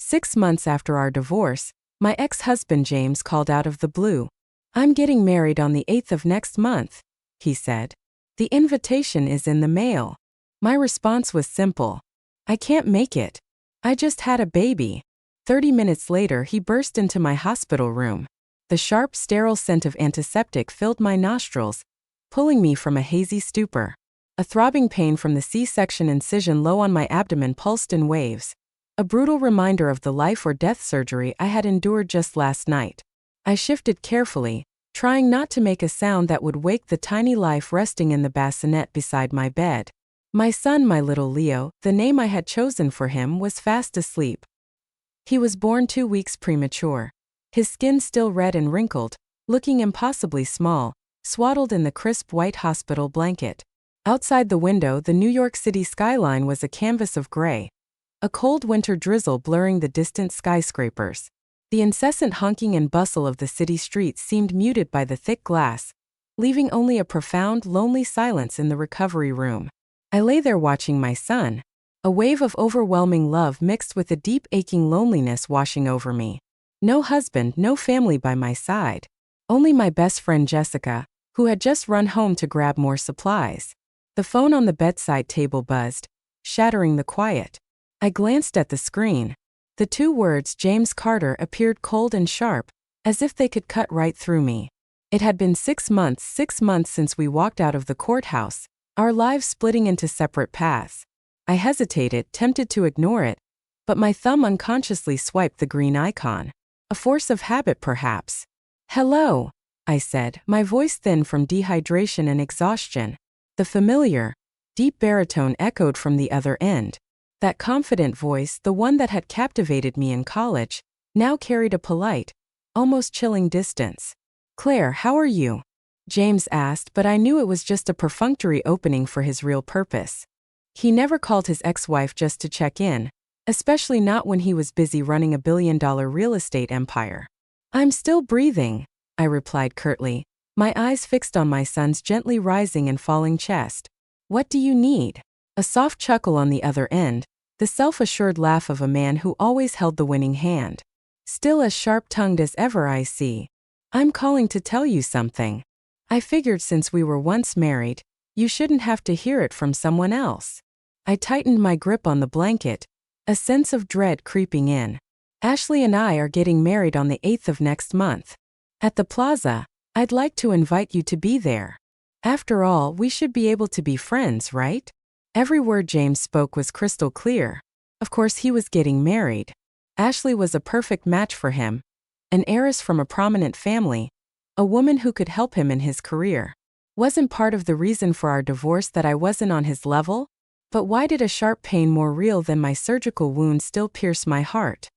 6 months after our divorce, my ex-husband James called out of the blue. "I'm getting married on the 8th of next month," he said. "The invitation is in the mail." My response was simple. "I can't make it. I just had a baby." 30 minutes later, he burst into my hospital room. The sharp, sterile scent of antiseptic filled my nostrils, pulling me from a hazy stupor. A throbbing pain from the C-section incision low on my abdomen pulsed in waves, a brutal reminder of the life or death surgery I had endured just last night. I shifted carefully, trying not to make a sound that would wake the tiny life resting in the bassinet beside my bed. My son, my little Leo, the name I had chosen for him, was fast asleep. He was born 2 weeks premature. His skin still red and wrinkled, looking impossibly small, swaddled in the crisp white hospital blanket. Outside the window, the New York City skyline was a canvas of gray, a cold winter drizzle blurring the distant skyscrapers. The incessant honking and bustle of the city streets seemed muted by the thick glass, leaving only a profound, lonely silence in the recovery room. I lay there watching my son, a wave of overwhelming love mixed with a deep aching loneliness washing over me. No husband, no family by my side. Only my best friend Jessica, who had just run home to grab more supplies. The phone on the bedside table buzzed, shattering the quiet. I glanced at the screen. The 2 words James Carter appeared cold and sharp, as if they could cut right through me. It had been 6 months since we walked out of the courthouse, our lives splitting into separate paths. I hesitated, tempted to ignore it, but my thumb unconsciously swiped the green icon. A force of habit, perhaps. "Hello," I said, my voice thin from dehydration and exhaustion. The familiar, deep baritone echoed from the other end. That confident voice, the one that had captivated me in college, now carried a polite, almost chilling distance. "Claire, how are you?" James asked, but I knew it was just a perfunctory opening for his real purpose. He never called his ex-wife just to check in, especially not when he was busy running a billion-dollar real estate empire. "I'm still breathing," I replied curtly, my eyes fixed on my son's gently rising and falling chest. "What do you need?" A soft chuckle on the other end, the self-assured laugh of a man who always held the winning hand. "Still as sharp-tongued as ever, I see. I'm calling to tell you something. I figured since we were once married, you shouldn't have to hear it from someone else." I tightened my grip on the blanket, a sense of dread creeping in. "Ashley and I are getting married on the 8th of next month. At the plaza. I'd like to invite you to be there. After all, we should be able to be friends, right?" Every word James spoke was crystal clear. Of course he was getting married. Ashley was a perfect match for him, an heiress from a prominent family, a woman who could help him in his career. Wasn't part of the reason for our divorce that I wasn't on his level? But why did a sharp pain more real than my surgical wound still pierce my heart?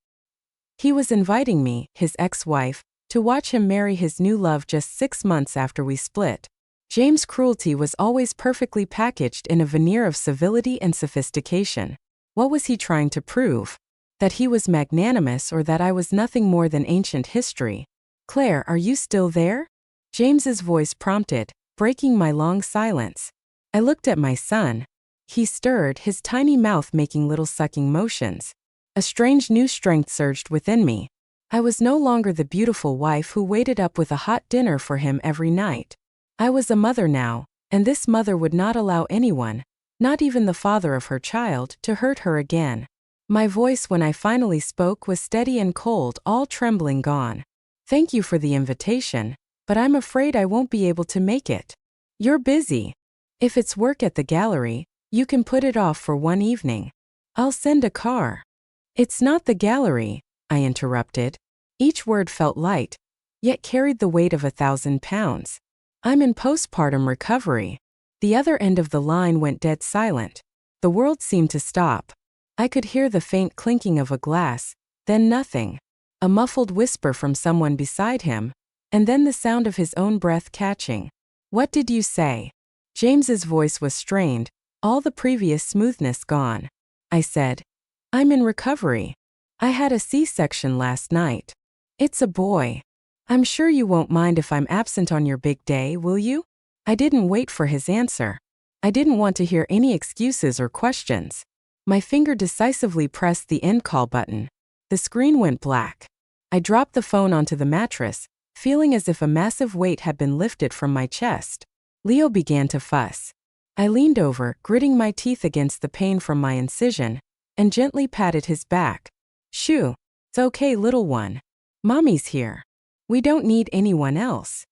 He was inviting me, his ex-wife, to watch him marry his new love just 6 months after we split. James' cruelty was always perfectly packaged in a veneer of civility and sophistication. What was he trying to prove? That he was magnanimous, or that I was nothing more than ancient history? "Claire, are you still there?" James's voice prompted, breaking my long silence. I looked at my son. He stirred, his tiny mouth making little sucking motions. A strange new strength surged within me. I was no longer the beautiful wife who waited up with a hot dinner for him every night. I was a mother now, and this mother would not allow anyone, not even the father of her child, to hurt her again. My voice when I finally spoke was steady and cold, all trembling gone. "Thank you for the invitation, but I'm afraid I won't be able to make it. You're busy. If it's work at the gallery, you can put it off for one evening. I'll send a car." "It's not the gallery," I interrupted. Each word felt light, yet carried the weight of 1,000 pounds. "I'm in postpartum recovery." The other end of the line went dead silent. The world seemed to stop. I could hear the faint clinking of a glass, then nothing. A muffled whisper from someone beside him, and then the sound of his own breath catching. "What did you say?" James's voice was strained, all the previous smoothness gone. I said, "I'm in recovery. I had a C-section last night. It's a boy. I'm sure you won't mind if I'm absent on your big day, will you?" I didn't wait for his answer. I didn't want to hear any excuses or questions. My finger decisively pressed the end call button. The screen went black. I dropped the phone onto the mattress, feeling as if a massive weight had been lifted from my chest. Leo began to fuss. I leaned over, gritting my teeth against the pain from my incision, and gently patted his back. Shoo, it's okay, little one. Mommy's here. We don't need anyone else.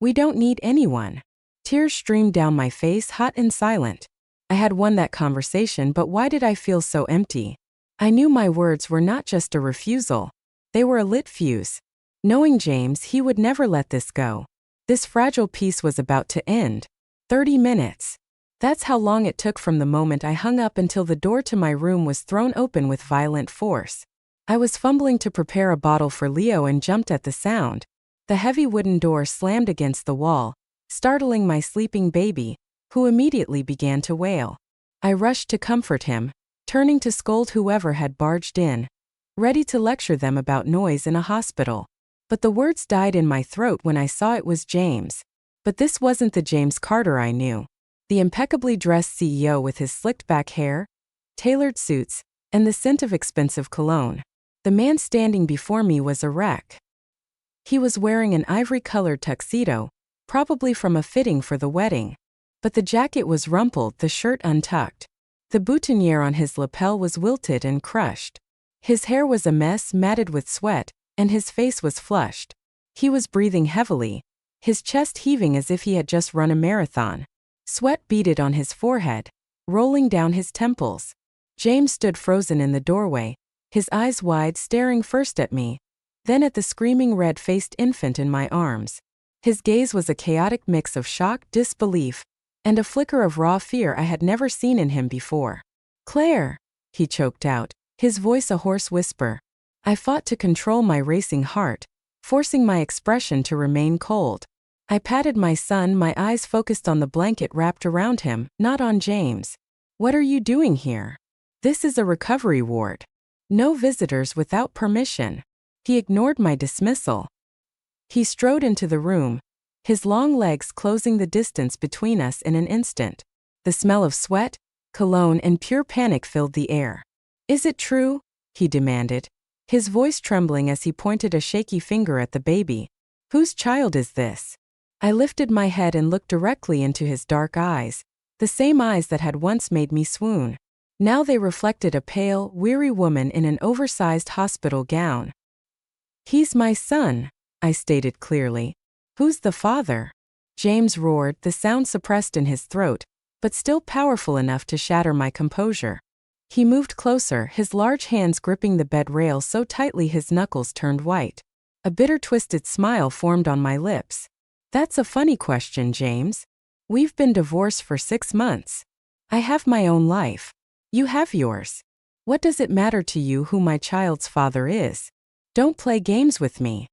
We don't need anyone. Tears streamed down my face, hot and silent. I had won that conversation, but why did I feel so empty? I knew my words were not just a refusal. They were a lit fuse. Knowing James, he would never let this go. This fragile peace was about to end. 30 minutes. That's how long it took from the moment I hung up until the door to my room was thrown open with violent force. I was fumbling to prepare a bottle for Leo and jumped at the sound. The heavy wooden door slammed against the wall, startling my sleeping baby, who immediately began to wail. I rushed to comfort him, turning to scold whoever had barged in, ready to lecture them about noise in a hospital. But the words died in my throat when I saw it was James. But this wasn't the James Carter I knew. The impeccably dressed CEO with his slicked back hair, tailored suits, and the scent of expensive cologne. The man standing before me was a wreck. He was wearing an ivory-colored tuxedo, probably from a fitting for the wedding. But the jacket was rumpled, the shirt untucked. The boutonniere on his lapel was wilted and crushed. His hair was a mess, matted with sweat, and his face was flushed. He was breathing heavily, his chest heaving as if he had just run a marathon. Sweat beaded on his forehead, rolling down his temples. James stood frozen in the doorway, his eyes wide, staring first at me, then at the screaming red-faced infant in my arms. His gaze was a chaotic mix of shock, disbelief, and a flicker of raw fear I had never seen in him before. "Claire," he choked out, his voice a hoarse whisper. I fought to control my racing heart, forcing my expression to remain cold. I patted my son, my eyes focused on the blanket wrapped around him, not on James. "What are you doing here? This is a recovery ward. No visitors without permission." He ignored my dismissal. He strode into the room, his long legs closing the distance between us in an instant. The smell of sweat, cologne, and pure panic filled the air. "Is it true?" he demanded, his voice trembling as he pointed a shaky finger at the baby. "Whose child is this?" I lifted my head and looked directly into his dark eyes, the same eyes that had once made me swoon. Now they reflected a pale, weary woman in an oversized hospital gown. "He's my son," I stated clearly. "Who's the father?" James roared, the sound suppressed in his throat, but still powerful enough to shatter my composure. He moved closer, his large hands gripping the bed rail so tightly his knuckles turned white. A bitter, twisted smile formed on my lips. "That's a funny question, James. We've been divorced for 6 months. I have my own life. You have yours. What does it matter to you who my child's father is? Don't play games with me."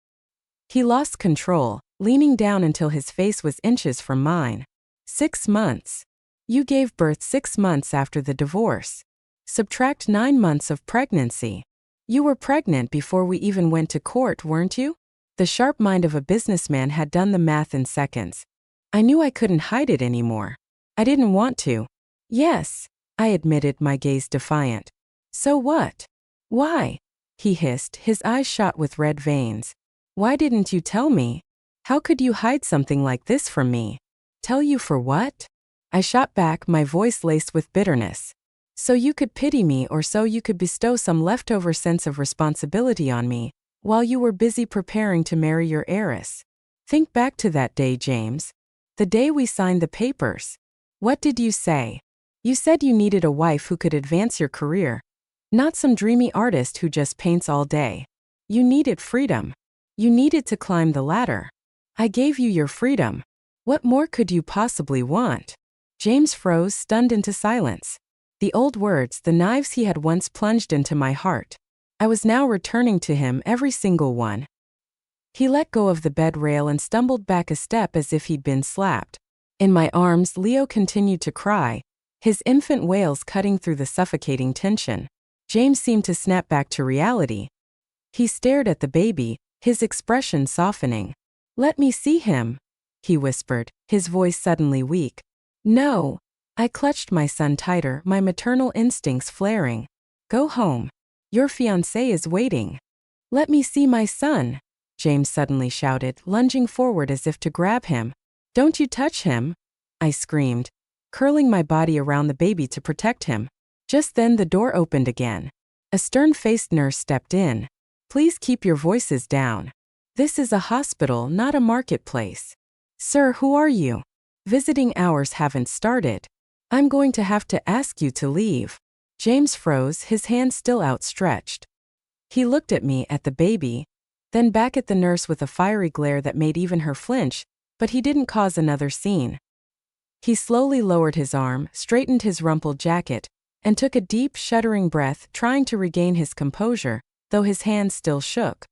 He lost control, leaning down until his face was inches from mine. 6 months. You gave birth 6 months after the divorce. Subtract 9 months of pregnancy. You were pregnant before we even went to court, weren't you? The sharp mind of a businessman had done the math in seconds. I knew I couldn't hide it anymore. I didn't want to. "Yes," I admitted, my gaze defiant. "So what? Why?" he hissed, his eyes shot with red veins. "Why didn't you tell me? How could you hide something like this from me?" "Tell you for what?" I shot back, my voice laced with bitterness. "So you could pity me, or so you could bestow some leftover sense of responsibility on me, while you were busy preparing to marry your heiress. Think back to that day, James. The day we signed the papers. What did you say? You said you needed a wife who could advance your career, not some dreamy artist who just paints all day. You needed freedom. You needed to climb the ladder. I gave you your freedom. What more could you possibly want?" James froze, stunned into silence. The old words, the knives he had once plunged into my heart. I was now returning to him, every single one. He let go of the bed rail and stumbled back a step as if he'd been slapped. In my arms, Leo continued to cry, his infant wails cutting through the suffocating tension. James seemed to snap back to reality. He stared at the baby, his expression softening. "Let me see him," he whispered, his voice suddenly weak. "No." I clutched my son tighter, my maternal instincts flaring. "Go home. Your fiancé is waiting. Let me see my son, James suddenly shouted, lunging forward as if to grab him. Don't you touch him, I screamed, curling my body around the baby to protect him. Just then the door opened again. A stern-faced nurse stepped in. Please keep your voices down. This is a hospital, not a marketplace. Sir, who are you? Visiting hours haven't started. I'm going to have to ask you to leave. James froze, his hand still outstretched. He looked at me, at the baby, then back at the nurse with a fiery glare that made even her flinch, but he didn't cause another scene. He slowly lowered his arm, straightened his rumpled jacket, and took a deep, shuddering breath, trying to regain his composure, though his hands still shook.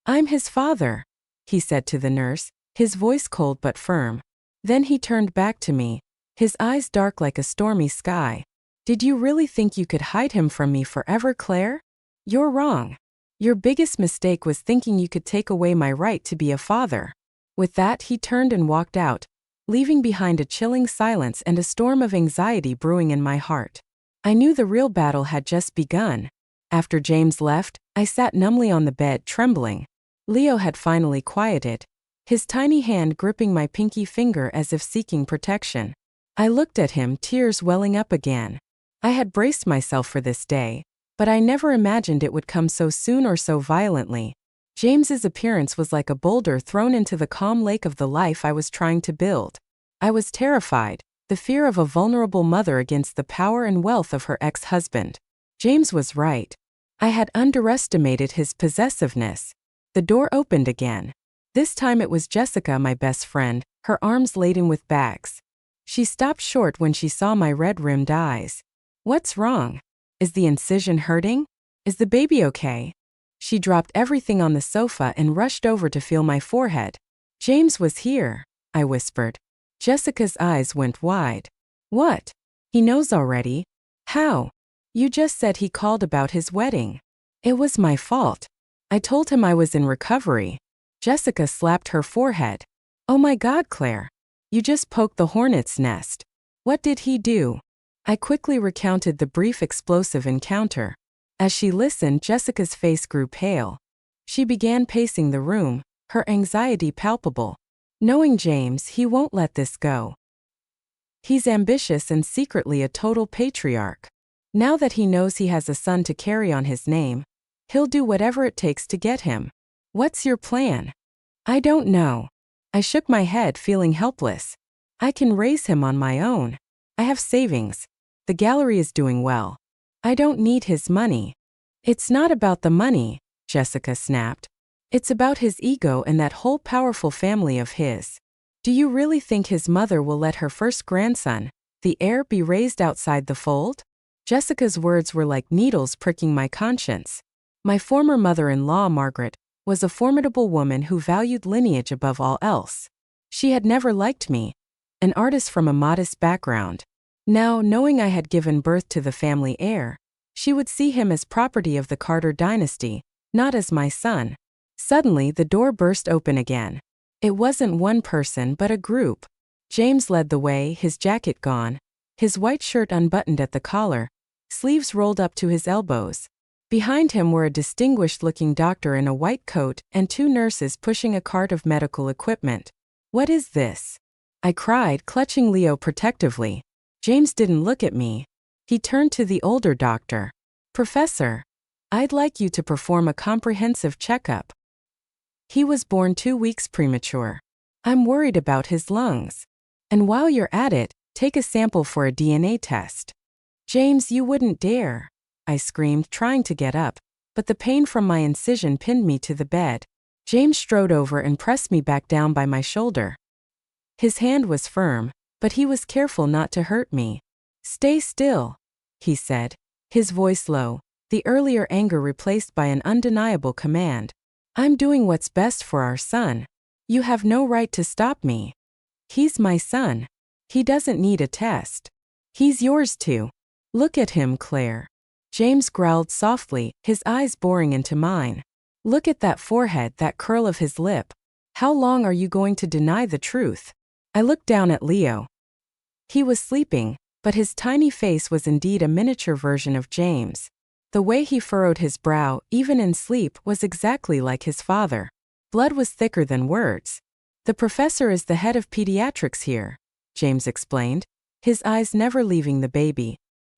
I'm his father, he said to the nurse, his voice cold but firm. Then he turned back to me, his eyes dark like a stormy sky. Did you really think you could hide him from me forever, Claire? You're wrong. Your biggest mistake was thinking you could take away my right to be a father. With that, he turned and walked out, leaving behind a chilling silence and a storm of anxiety brewing in my heart. I knew the real battle had just begun. After James left, I sat numbly on the bed, trembling. Leo had finally quieted, his tiny hand gripping my pinky finger as if seeking protection. I looked at him, tears welling up again. I had braced myself for this day, but I never imagined it would come so soon or so violently. James's appearance was like a boulder thrown into the calm lake of the life I was trying to build. I was terrified, the fear of a vulnerable mother against the power and wealth of her ex-husband. James was right. I had underestimated his possessiveness. The door opened again. This time it was Jessica, my best friend, her arms laden with bags. She stopped short when she saw my red-rimmed eyes. What's wrong? Is the incision hurting? Is the baby okay? She dropped everything on the sofa and rushed over to feel my forehead. James was here, I whispered. Jessica's eyes went wide. What? He knows already? How? You just said he called about his wedding. It was my fault. I told him I was in recovery. Jessica slapped her forehead. Oh my God, Claire. You just poked the hornet's nest. What did he do? I quickly recounted the brief explosive encounter. As she listened, Jessica's face grew pale. She began pacing the room, her anxiety palpable. Knowing James, he won't let this go. He's ambitious and secretly a total patriarch. Now that he knows he has a son to carry on his name, he'll do whatever it takes to get him. What's your plan? I don't know. I shook my head, feeling helpless. I can raise him on my own. I have savings. The gallery is doing well. I don't need his money. It's not about the money, Jessica snapped. It's about his ego and that whole powerful family of his. Do you really think his mother will let her first grandson, the heir, be raised outside the fold? Jessica's words were like needles pricking my conscience. My former mother-in-law, Margaret, was a formidable woman who valued lineage above all else. She had never liked me, an artist from a modest background. Now, knowing I had given birth to the family heir, she would see him as property of the Carter dynasty, not as my son. Suddenly, the door burst open again. It wasn't one person but a group. James led the way, his jacket gone, his white shirt unbuttoned at the collar, sleeves rolled up to his elbows. Behind him were a distinguished-looking doctor in a white coat and two nurses pushing a cart of medical equipment. What is this? I cried, clutching Leo protectively. James didn't look at me. He turned to the older doctor. Professor, I'd like you to perform a comprehensive checkup. He was born 2 weeks premature. I'm worried about his lungs. And while you're at it, take a sample for a DNA test. James, you wouldn't dare, I screamed, trying to get up, but the pain from my incision pinned me to the bed. James strode over and pressed me back down by my shoulder. His hand was firm, but he was careful not to hurt me. Stay still, he said, his voice low, the earlier anger replaced by an undeniable command. I'm doing what's best for our son. You have no right to stop me. He's my son. He doesn't need a test. He's yours too. Look at him, Claire. James growled softly, his eyes boring into mine. Look at that forehead, that curl of his lip. How long are you going to deny the truth? I looked down at Leo. He was sleeping, but his tiny face was indeed a miniature version of James. The way he furrowed his brow, even in sleep, was exactly like his father. Blood was thicker than words. "The professor is the head of pediatrics here," James explained, his eyes never leaving the baby.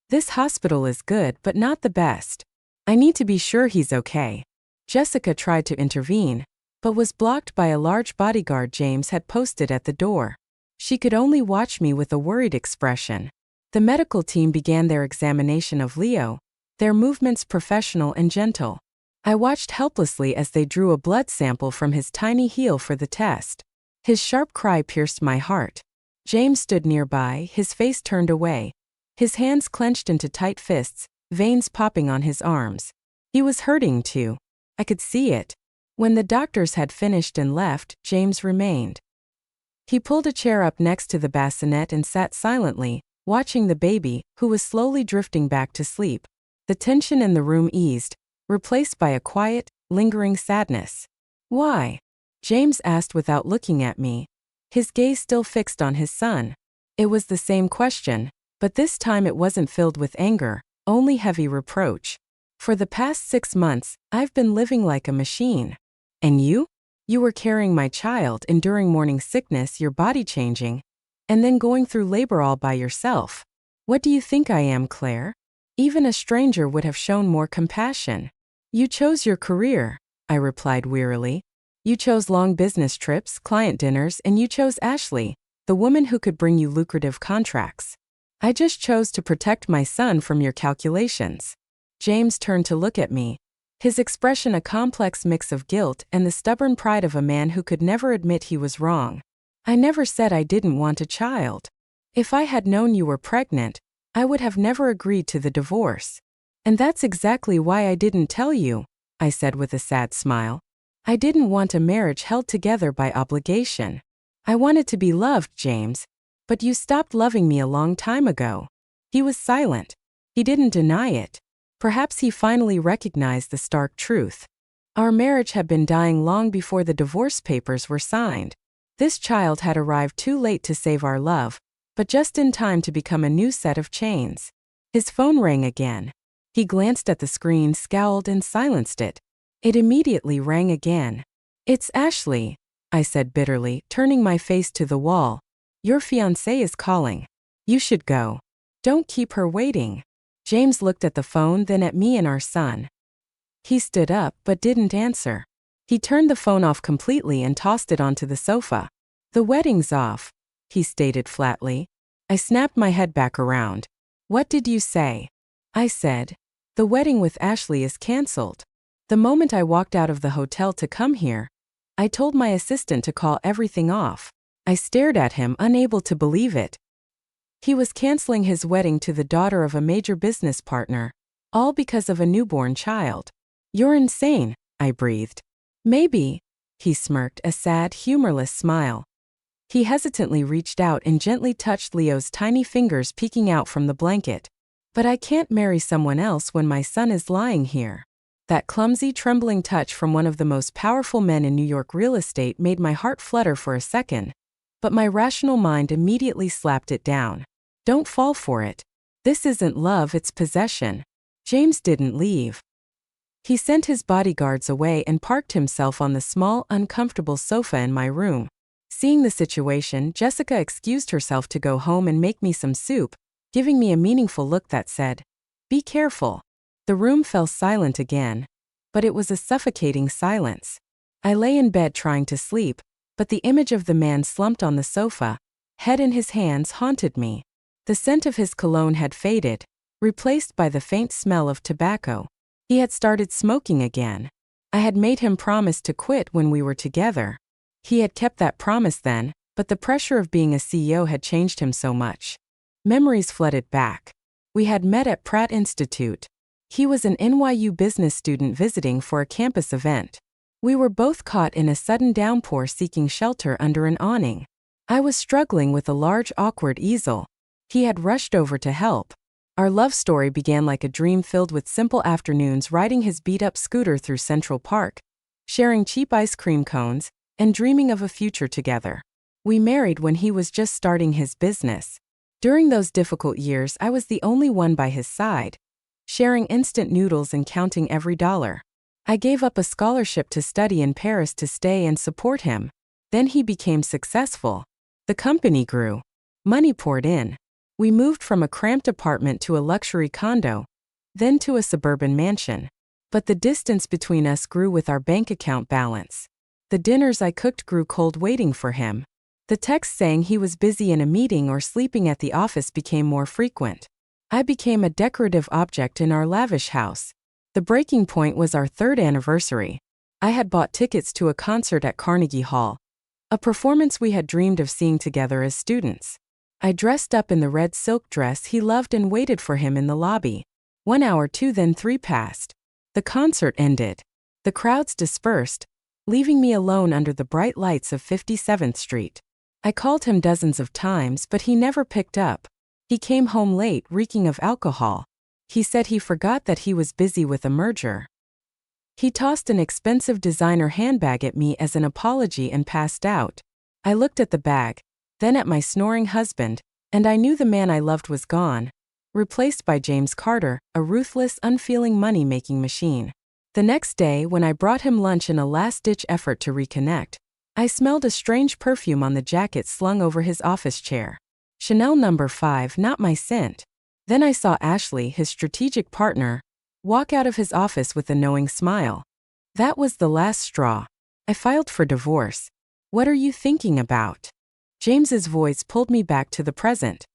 "This hospital is good but not the best. I need to be sure he's okay." Jessica tried to intervene, but was blocked by a large bodyguard James had posted at the door. She could only watch me with a worried expression. The medical team began their examination of Leo, their movements professional and gentle. I watched helplessly as they drew a blood sample from his tiny heel for the test. His sharp cry pierced my heart. James stood nearby, his face turned away. His hands clenched into tight fists, veins popping on his arms. He was hurting too. I could see it. When the doctors had finished and left, James remained. He pulled a chair up next to the bassinet and sat silently, watching the baby, who was slowly drifting back to sleep. The tension in the room eased, replaced by a quiet, lingering sadness. "Why?" James asked without looking at me, his gaze still fixed on his son. It was the same question, but this time it wasn't filled with anger, only heavy reproach. "For the past 6 months, I've been living like a machine. And you? You were carrying my child, enduring morning sickness, your body changing, and then going through labor all by yourself. What do you think I am, Claire? Even a stranger would have shown more compassion. You chose your career," I replied wearily. "You chose long business trips, client dinners, and you chose Ashley, the woman who could bring you lucrative contracts. I just chose to protect my son from your calculations." James turned to look at me, his expression a complex mix of guilt and the stubborn pride of a man who could never admit he was wrong. "I never said I didn't want a child. If I had known you were pregnant, I would have never agreed to the divorce. And that's exactly why I didn't tell you," I said with a sad smile. "I didn't want a marriage held together by obligation. I wanted to be loved, James. But you stopped loving me a long time ago." He was silent. He didn't deny it. Perhaps he finally recognized the stark truth. Our marriage had been dying long before the divorce papers were signed. This child had arrived too late to save our love, but just in time to become a new set of chains. His phone rang again. He glanced at the screen, scowled, and silenced it. It immediately rang again. "It's Ashley," I said bitterly, turning my face to the wall. "Your fiancé is calling. You should go. Don't keep her waiting." James looked at the phone, then at me and our son. He stood up but didn't answer. He turned the phone off completely and tossed it onto the sofa. "The wedding's off," he stated flatly. I snapped my head back around. "What did you say?" I said. "The wedding with Ashley is cancelled. The moment I walked out of the hotel to come here, I told my assistant to call everything off." I stared at him, unable to believe it. He was canceling his wedding to the daughter of a major business partner, all because of a newborn child. "You're insane," I breathed. "Maybe," he smirked, a sad, humorless smile. He hesitantly reached out and gently touched Leo's tiny fingers peeking out from the blanket. "But I can't marry someone else when my son is lying here." That clumsy, trembling touch from one of the most powerful men in New York real estate made my heart flutter for a second, but my rational mind immediately slapped it down. "Don't fall for it. This isn't love, it's possession." James didn't leave. He sent his bodyguards away and parked himself on the small, uncomfortable sofa in my room. Seeing the situation, Jessica excused herself to go home and make me some soup, giving me a meaningful look that said, "Be careful." The room fell silent again, but it was a suffocating silence. I lay in bed trying to sleep, but the image of the man slumped on the sofa, head in his hands, haunted me. The scent of his cologne had faded, replaced by the faint smell of tobacco. He had started smoking again. I had made him promise to quit when we were together. He had kept that promise then, but the pressure of being a CEO had changed him so much. Memories flooded back. We had met at Pratt Institute. He was an NYU business student visiting for a campus event. We were both caught in a sudden downpour seeking shelter under an awning. I was struggling with a large, awkward easel. He had rushed over to help. Our love story began like a dream filled with simple afternoons riding his beat-up scooter through Central Park, sharing cheap ice cream cones, and dreaming of a future together. We married when he was just starting his business. During those difficult years, I was the only one by his side, sharing instant noodles and counting every dollar. I gave up a scholarship to study in Paris to stay and support him. Then he became successful. The company grew. Money poured in. We moved from a cramped apartment to a luxury condo, then to a suburban mansion. But the distance between us grew with our bank account balance. The dinners I cooked grew cold waiting for him. The texts saying he was busy in a meeting or sleeping at the office became more frequent. I became a decorative object in our lavish house. The breaking point was our 3rd anniversary. I had bought tickets to a concert at Carnegie Hall, a performance we had dreamed of seeing together as students. I dressed up in the red silk dress he loved and waited for him in the lobby. 1 hour, 2, then 3 passed. The concert ended. The crowds dispersed, leaving me alone under the bright lights of 57th Street. I called him dozens of times, but he never picked up. He came home late, reeking of alcohol. He said he forgot that he was busy with a merger. He tossed an expensive designer handbag at me as an apology and passed out. I looked at the bag, then at my snoring husband, and I knew the man I loved was gone, replaced by James Carter, a ruthless, unfeeling money-making machine. The next day, when I brought him lunch in a last-ditch effort to reconnect, I smelled a strange perfume on the jacket slung over his office chair. Chanel No. 5, not my scent. Then I saw Ashley, his strategic partner, walk out of his office with a knowing smile. That was the last straw. I filed for divorce. What are you thinking about? James's voice pulled me back to the present.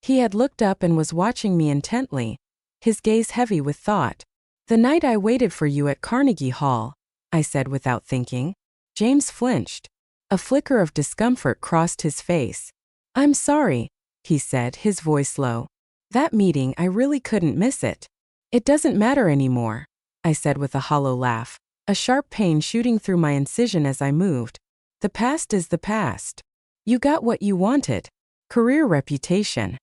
He had looked up and was watching me intently, his gaze heavy with thought. The night I waited for you at Carnegie Hall, I said without thinking. James flinched. A flicker of discomfort crossed his face. I'm sorry, he said, his voice low. That meeting, I really couldn't miss it. It doesn't matter anymore, I said with a hollow laugh, a sharp pain shooting through my incision as I moved. The past is the past. You got what you wanted. Career, reputation.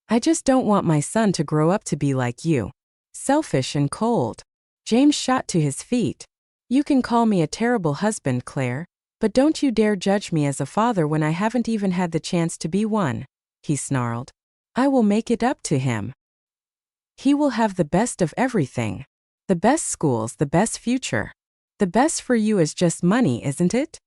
I just don't want my son to grow up to be like you. Selfish and cold. James shot to his feet. You can call me a terrible husband, Claire, but don't you dare judge me as a father when I haven't even had the chance to be one, he snarled. I will make it up to him. He will have the best of everything. The best schools, the best future. The best for you is just money, isn't it?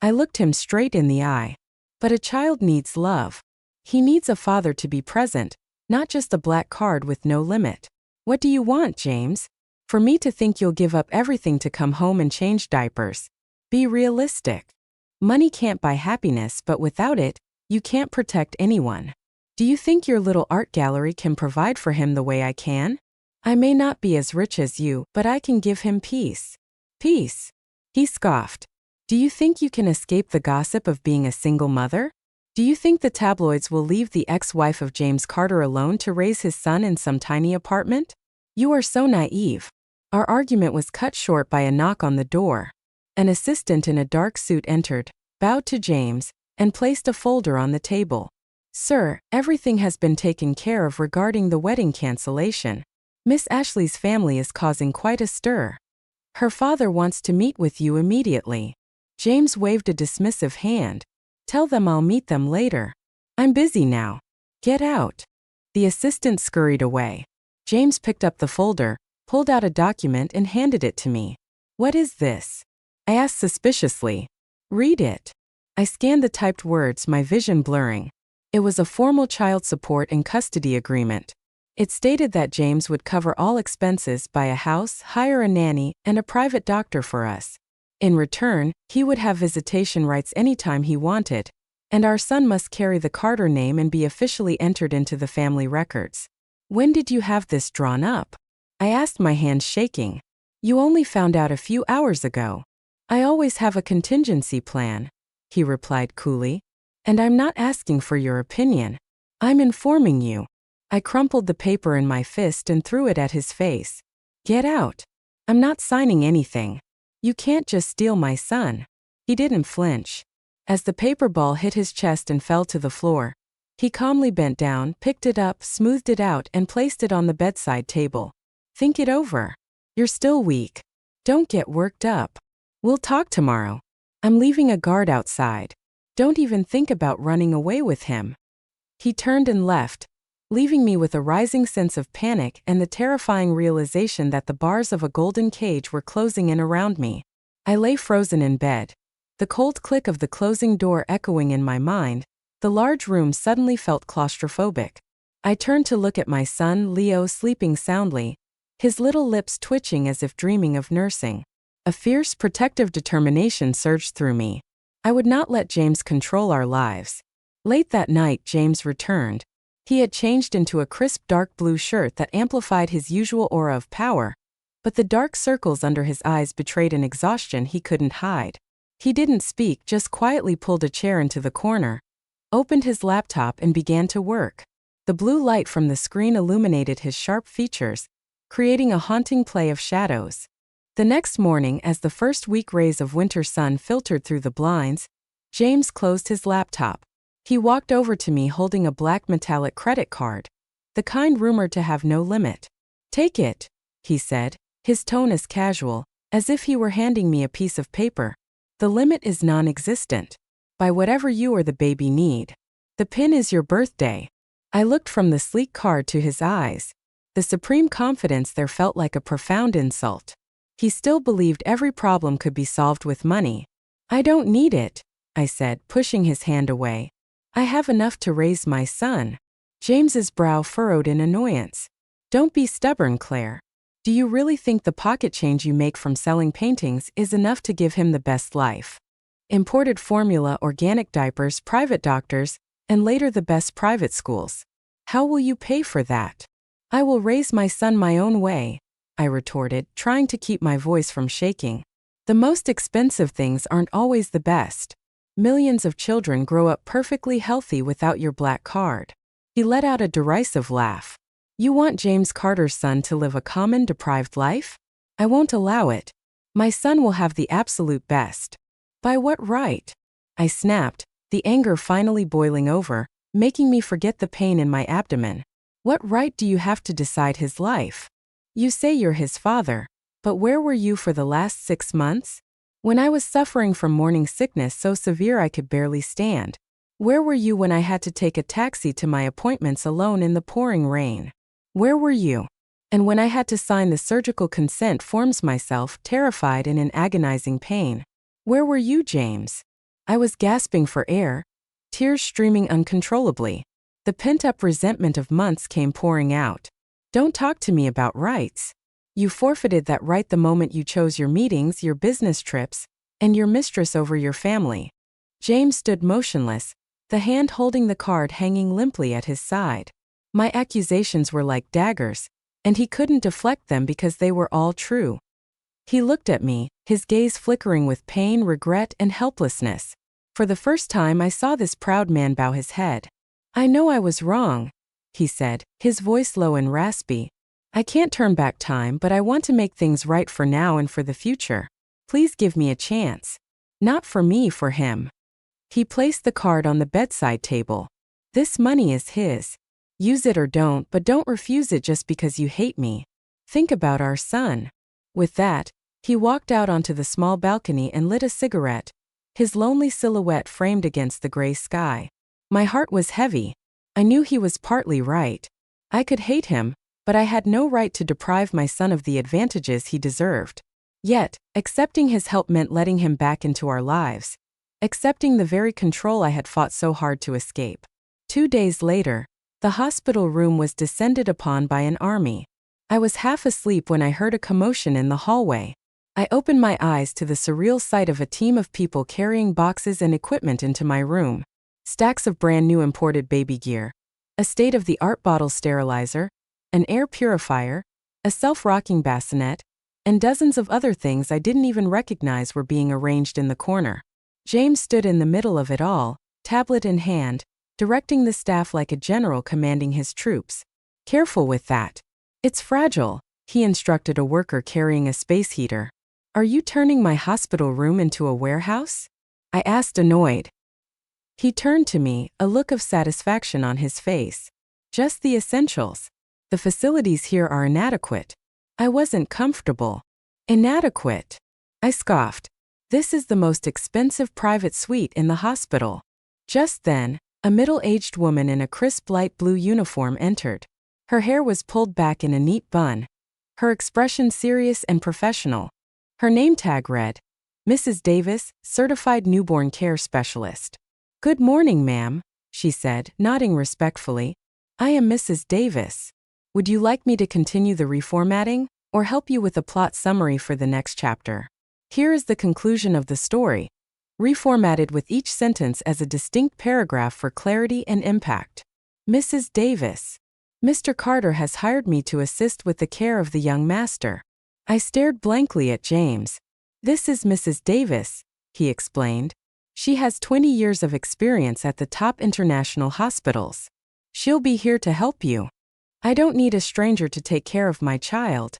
I looked him straight in the eye. But a child needs love. He needs a father to be present, not just a black card with no limit. What do you want, James? For me to think you'll give up everything to come home and change diapers? Be realistic. Money can't buy happiness, but without it, you can't protect anyone. Do you think your little art gallery can provide for him the way I can? I may not be as rich as you, but I can give him peace. Peace? He scoffed. Do you think you can escape the gossip of being a single mother? Do you think the tabloids will leave the ex-wife of James Carter alone to raise his son in some tiny apartment? You are so naive. Our argument was cut short by a knock on the door. An assistant in a dark suit entered, bowed to James, and placed a folder on the table. Sir, everything has been taken care of regarding the wedding cancellation. Miss Ashley's family is causing quite a stir. Her father wants to meet with you immediately. James waved a dismissive hand. Tell them I'll meet them later. I'm busy now. Get out. The assistant scurried away. James picked up the folder, pulled out a document and handed it to me. What is this? I asked suspiciously. Read it. I scanned the typed words, my vision blurring. It was a formal child support and custody agreement. It stated that James would cover all expenses, buy a house, hire a nanny, and a private doctor for us. In return, he would have visitation rights anytime he wanted, and our son must carry the Carter name and be officially entered into the family records. When did you have this drawn up? I asked, my hands shaking. You only found out a few hours ago. I always have a contingency plan, he replied coolly. And I'm not asking for your opinion. I'm informing you. I crumpled the paper in my fist and threw it at his face. Get out. I'm not signing anything. You can't just steal my son. He didn't flinch. As the paper ball hit his chest and fell to the floor, he calmly bent down, picked it up, smoothed it out, and placed it on the bedside table. Think it over. You're still weak. Don't get worked up. We'll talk tomorrow. I'm leaving a guard outside. Don't even think about running away with him. He turned and left, leaving me with a rising sense of panic and the terrifying realization that the bars of a golden cage were closing in around me. I lay frozen in bed, the cold click of the closing door echoing in my mind. The large room suddenly felt claustrophobic. I turned to look at my son, Leo, sleeping soundly, his little lips twitching as if dreaming of nursing. A fierce, protective determination surged through me. I would not let James control our lives. Late that night, James returned. He had changed into a crisp dark blue shirt that amplified his usual aura of power, but the dark circles under his eyes betrayed an exhaustion he couldn't hide. He didn't speak, just quietly pulled a chair into the corner, opened his laptop and began to work. The blue light from the screen illuminated his sharp features, creating a haunting play of shadows. The next morning, as the first weak rays of winter sun filtered through the blinds, James closed his laptop. He walked over to me holding a black metallic credit card, the kind rumored to have no limit. "Take it," he said, his tone as casual, as if he were handing me a piece of paper. "The limit is non-existent. Buy whatever you or the baby need. The pin is your birthday." I looked from the sleek card to his eyes. The supreme confidence there felt like a profound insult. He still believed every problem could be solved with money. "I don't need it," I said, pushing his hand away. "I have enough to raise my son." James's brow furrowed in annoyance. "Don't be stubborn, Claire. Do you really think the pocket change you make from selling paintings is enough to give him the best life? Imported formula, organic diapers, private doctors, and later the best private schools. How will you pay for that?" "I will raise my son my own way," I retorted, trying to keep my voice from shaking. "The most expensive things aren't always the best. Millions of children grow up perfectly healthy without your black card." He let out a derisive laugh. "You want James Carter's son to live a common, deprived life? I won't allow it. My son will have the absolute best." "By what right?" I snapped, the anger finally boiling over, making me forget the pain in my abdomen. "What right do you have to decide his life? You say you're his father, but where were you for the last 6 months? When I was suffering from morning sickness so severe I could barely stand? Where were you when I had to take a taxi to my appointments alone in the pouring rain? Where were you? And when I had to sign the surgical consent forms myself, terrified and in agonizing pain? Where were you, James?" I was gasping for air, tears streaming uncontrollably. The pent-up resentment of months came pouring out. "Don't talk to me about rights. You forfeited that right the moment you chose your meetings, your business trips, and your mistress over your family." James stood motionless, the hand holding the card hanging limply at his side. My accusations were like daggers, and he couldn't deflect them because they were all true. He looked at me, his gaze flickering with pain, regret, and helplessness. For the first time I saw this proud man bow his head. "I know I was wrong," he said, his voice low and raspy. "I can't turn back time, but I want to make things right for now and for the future. Please give me a chance. Not for me, for him." He placed the card on the bedside table. "This money is his. Use it or don't, but don't refuse it just because you hate me. Think about our son." With that, he walked out onto the small balcony and lit a cigarette, his lonely silhouette framed against the gray sky. My heart was heavy. I knew he was partly right. I could hate him, but I had no right to deprive my son of the advantages he deserved. Yet, accepting his help meant letting him back into our lives, accepting the very control I had fought so hard to escape. 2 days later, the hospital room was descended upon by an army. I was half asleep when I heard a commotion in the hallway. I opened my eyes to the surreal sight of a team of people carrying boxes and equipment into my room. Stacks of brand new imported baby gear, a state-of-the-art bottle sterilizer, an air purifier, a self-rocking bassinet, and dozens of other things I didn't even recognize were being arranged in the corner. James stood in the middle of it all, tablet in hand, directing the staff like a general commanding his troops. "Careful with that. It's fragile," he instructed a worker carrying a space heater. "Are you turning my hospital room into a warehouse?" I asked, annoyed. He turned to me, a look of satisfaction on his face. "Just the essentials. The facilities here are inadequate." I wasn't comfortable. "Inadequate?" I scoffed. "This is the most expensive private suite in the hospital." Just then, A middle-aged woman in a crisp light blue uniform entered. Her hair was pulled back in a neat bun. Her expression serious and professional. Her name tag read, Mrs. Davis, Certified Newborn Care Specialist. "Good morning, ma'am," she said, nodding respectfully. "I am Mrs. Davis. Would you like me to continue the reformatting, or help you with a plot summary for the next chapter? Here is the conclusion of the story, reformatted with each sentence as a distinct paragraph for clarity and impact. Mrs. Davis. Mr. Carter has hired me to assist with the care of the young master." I stared blankly at James. "This is Mrs. Davis," he explained. "She has 20 years of experience at the top international hospitals. She'll be here to help you." "I don't need a stranger to take care of my child,"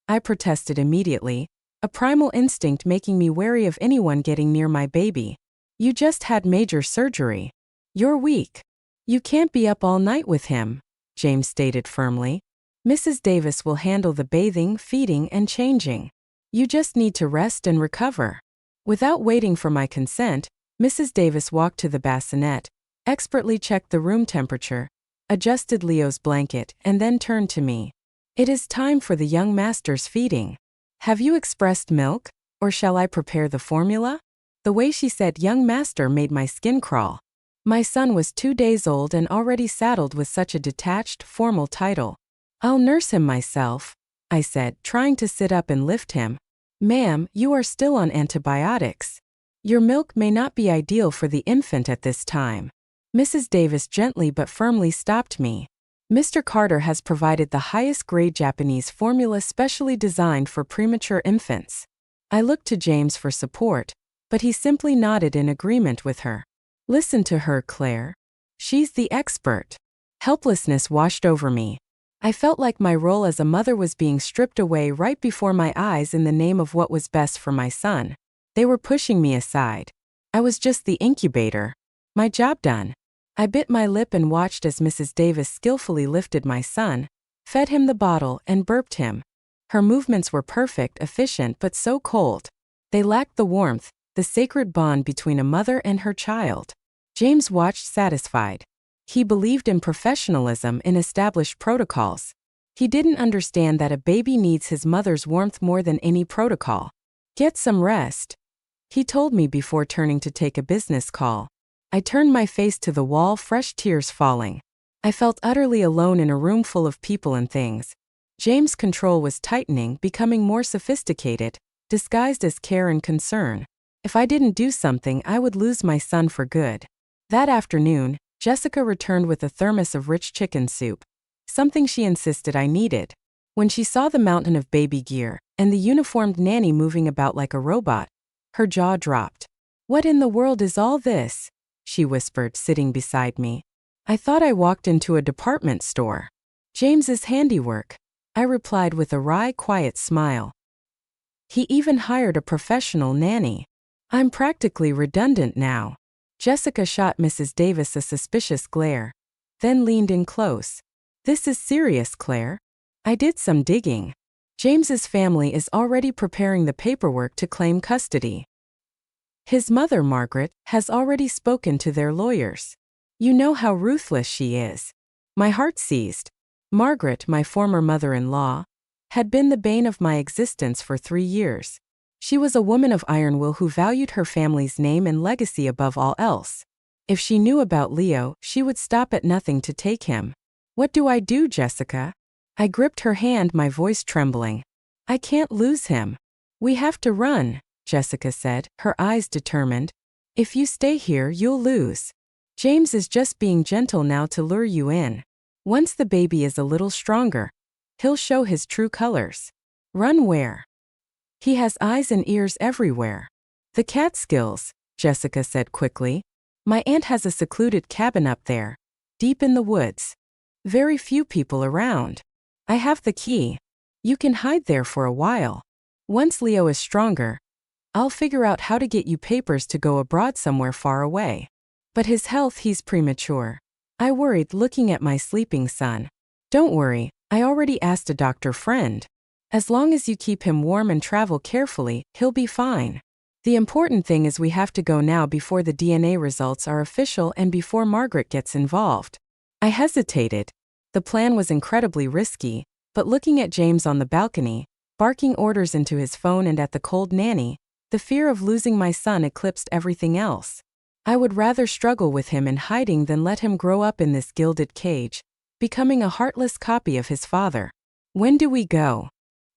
I protested immediately, a primal instinct making me wary of anyone getting near my baby. "You just had major surgery. You're weak. You can't be up all night with him," James stated firmly. "Mrs. Davis will handle the bathing, feeding, and changing. You just need to rest and recover." Without waiting for my consent, Mrs. Davis walked to the bassinet, expertly checked the room temperature, adjusted Leo's blanket, and then turned to me. "It is time for the young master's feeding. Have you expressed milk, or shall I prepare the formula?" The way she said young master made my skin crawl. My son was 2 days old and already saddled with such a detached, formal title. "I'll nurse him myself," I said, trying to sit up and lift him. "Ma'am, you are still on antibiotics. Your milk may not be ideal for the infant at this time." Mrs. Davis gently but firmly stopped me. "Mr. Carter has provided the highest grade Japanese formula specially designed for premature infants." I looked to James for support, but he simply nodded in agreement with her. "Listen to her, Claire. She's the expert." Helplessness washed over me. I felt like my role as a mother was being stripped away right before my eyes in the name of what was best for my son. They were pushing me aside. I was just the incubator. My job done. I bit my lip and watched as Mrs. Davis skillfully lifted my son, fed him the bottle, and burped him. Her movements were perfect, efficient, but so cold. They lacked the warmth, the sacred bond between a mother and her child. James watched satisfied. He believed in professionalism in established protocols. He didn't understand that a baby needs his mother's warmth more than any protocol. "Get some rest," he told me before turning to take a business call. I turned my face to the wall, fresh tears falling. I felt utterly alone in a room full of people and things. James' control was tightening, becoming more sophisticated, disguised as care and concern. If I didn't do something, I would lose my son for good. That afternoon, Jessica returned with a thermos of rich chicken soup, something she insisted I needed. When she saw the mountain of baby gear, and the uniformed nanny moving about like a robot, her jaw dropped. "What in the world is all this?" she whispered, sitting beside me. "I thought I walked into a department store." "James's handiwork," I replied with a wry, quiet smile. "He even hired a professional nanny. I'm practically redundant now." Jessica shot Mrs. Davis a suspicious glare, then leaned in close. "This is serious, Claire. I did some digging. James's family is already preparing the paperwork to claim custody. His mother, Margaret, has already spoken to their lawyers. You know how ruthless she is." My heart seized. Margaret, my former mother-in-law, had been the bane of my existence for 3 years. She was a woman of iron will who valued her family's name and legacy above all else. If she knew about Leo, she would stop at nothing to take him. "What do I do, Jessica?" I gripped her hand, my voice trembling. "I can't lose him. We have to run," Jessica said, her eyes determined. "If you stay here, you'll lose. James is just being gentle now to lure you in. Once the baby is a little stronger, he'll show his true colors." "Run where?" "He has eyes and ears everywhere." "The Catskills," Jessica said quickly. "My aunt has a secluded cabin up there, deep in the woods. Very few people around. I have the key. You can hide there for a while. Once Leo is stronger, I'll figure out how to get you papers to go abroad somewhere far away." "But his health, he's premature," I worried, looking at my sleeping son. "Don't worry, I already asked a doctor friend. As long as you keep him warm and travel carefully, he'll be fine." The important thing is we have to go now before the DNA results are official and before Margaret gets involved. I hesitated. The plan was incredibly risky, but looking at James on the balcony, barking orders into his phone and at the cold nanny, the fear of losing my son eclipsed everything else. I would rather struggle with him in hiding than let him grow up in this gilded cage, becoming a heartless copy of his father. When do we go?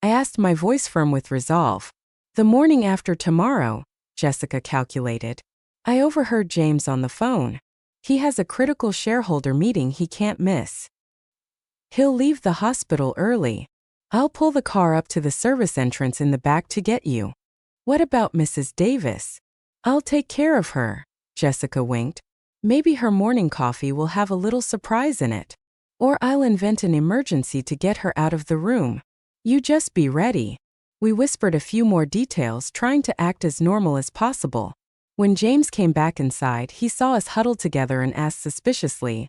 I asked, my voice firm with resolve. The morning after tomorrow, Jessica calculated. I overheard James on the phone. He has a critical shareholder meeting he can't miss. He'll leave the hospital early. I'll pull the car up to the service entrance in the back to get you. What about Mrs. Davis? I'll take care of her, Jessica winked. Maybe her morning coffee will have a little surprise in it. Or I'll invent an emergency to get her out of the room. You just be ready. We whispered a few more details, trying to act as normal as possible. When James came back inside, he saw us huddled together and asked suspiciously,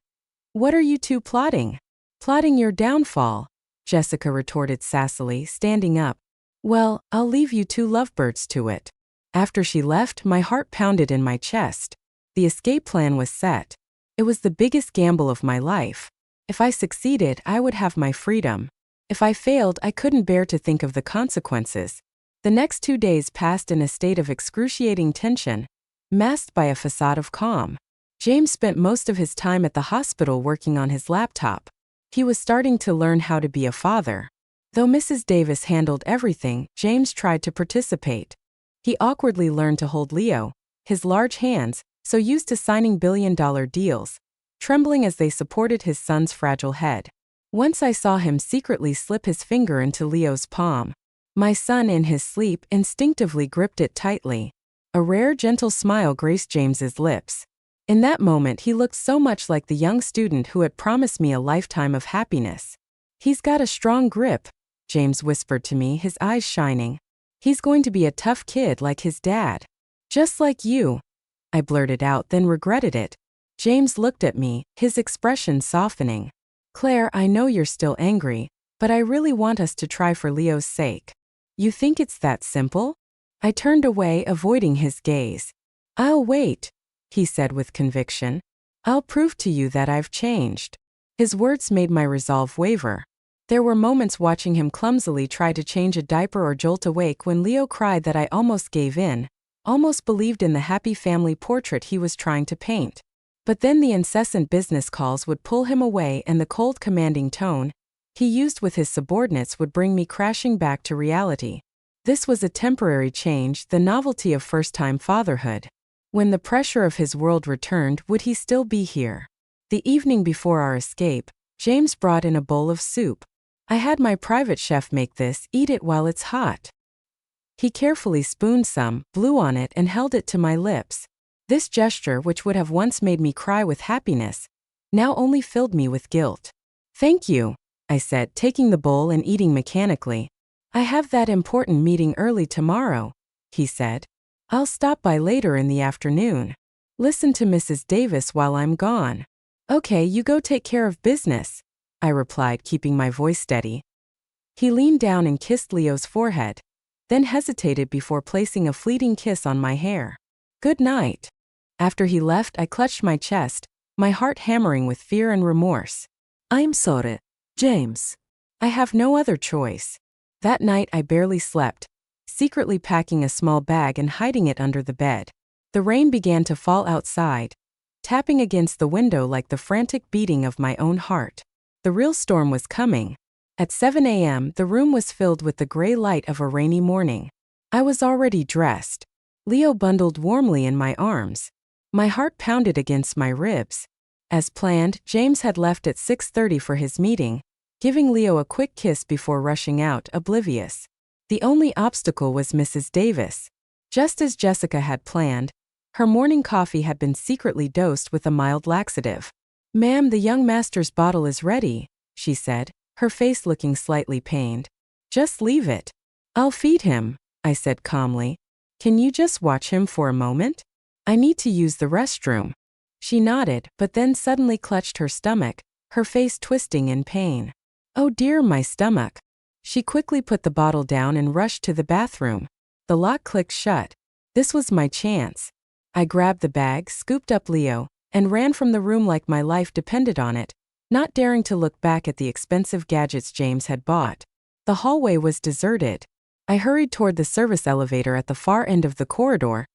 "What are you two plotting?" "Plotting your downfall," Jessica retorted sassily, standing up. "Well, I'll leave you two lovebirds to it." After she left, my heart pounded in my chest. The escape plan was set. It was the biggest gamble of my life. If I succeeded, I would have my freedom. If I failed, I couldn't bear to think of the consequences. The next 2 days passed in a state of excruciating tension, masked by a facade of calm. James spent most of his time at the hospital working on his laptop. He was starting to learn how to be a father. Though Mrs. Davis handled everything, James tried to participate. He awkwardly learned to hold Leo, his large hands, so used to signing billion-dollar deals, trembling as they supported his son's fragile head. Once I saw him secretly slip his finger into Leo's palm. My son, in his sleep, instinctively gripped it tightly. A rare, gentle smile graced James's lips. In that moment, he looked so much like the young student who had promised me a lifetime of happiness. "He's got a strong grip," James whispered to me, his eyes shining. "He's going to be a tough kid like his dad." "Just like you," I blurted out, then regretted it. James looked at me, his expression softening. "Claire, I know you're still angry, but I really want us to try for Leo's sake." "You think it's that simple?" I turned away, avoiding his gaze. "I'll wait," he said with conviction. "I'll prove to you that I've changed." His words made my resolve waver. There were moments watching him clumsily try to change a diaper or jolt awake when Leo cried that I almost gave in, almost believed in the happy family portrait he was trying to paint. But then the incessant business calls would pull him away, and the cold, commanding tone he used with his subordinates would bring me crashing back to reality. This was a temporary change, the novelty of first-time fatherhood. When the pressure of his world returned, would he still be here? The evening before our escape, James brought in a bowl of soup. "I had my private chef make this, eat it while it's hot." He carefully spooned some, blew on it, and held it to my lips. This gesture, which would have once made me cry with happiness, now only filled me with guilt. "Thank you," I said, taking the bowl and eating mechanically. "I have that important meeting early tomorrow," he said. "I'll stop by later in the afternoon. Listen to Mrs. Davis while I'm gone." "Okay, you go take care of business," I replied, keeping my voice steady. He leaned down and kissed Leo's forehead, then hesitated before placing a fleeting kiss on my hair. "Good night." After he left, I clutched my chest, my heart hammering with fear and remorse. "I'm sorry, James. I have no other choice." That night I barely slept, secretly packing a small bag and hiding it under the bed. The rain began to fall outside, tapping against the window like the frantic beating of my own heart. The real storm was coming. At 7 a.m., the room was filled with the gray light of a rainy morning. I was already dressed. Leo bundled warmly in my arms. My heart pounded against my ribs. As planned, James had left at 6:30 for his meeting, giving Leo a quick kiss before rushing out, oblivious. The only obstacle was Mrs. Davis. Just as Jessica had planned, her morning coffee had been secretly dosed with a mild laxative. "Ma'am, the young master's bottle is ready," she said, her face looking slightly pained. "Just leave it. I'll feed him," I said calmly. "Can you just watch him for a moment? I need to use the restroom." She nodded, but then suddenly clutched her stomach, her face twisting in pain. "Oh dear, my stomach." She quickly put the bottle down and rushed to the bathroom. The lock clicked shut. This was my chance. I grabbed the bag, scooped up Leo, and ran from the room like my life depended on it, not daring to look back at the expensive gadgets James had bought. The hallway was deserted. I hurried toward the service elevator at the far end of the corridor,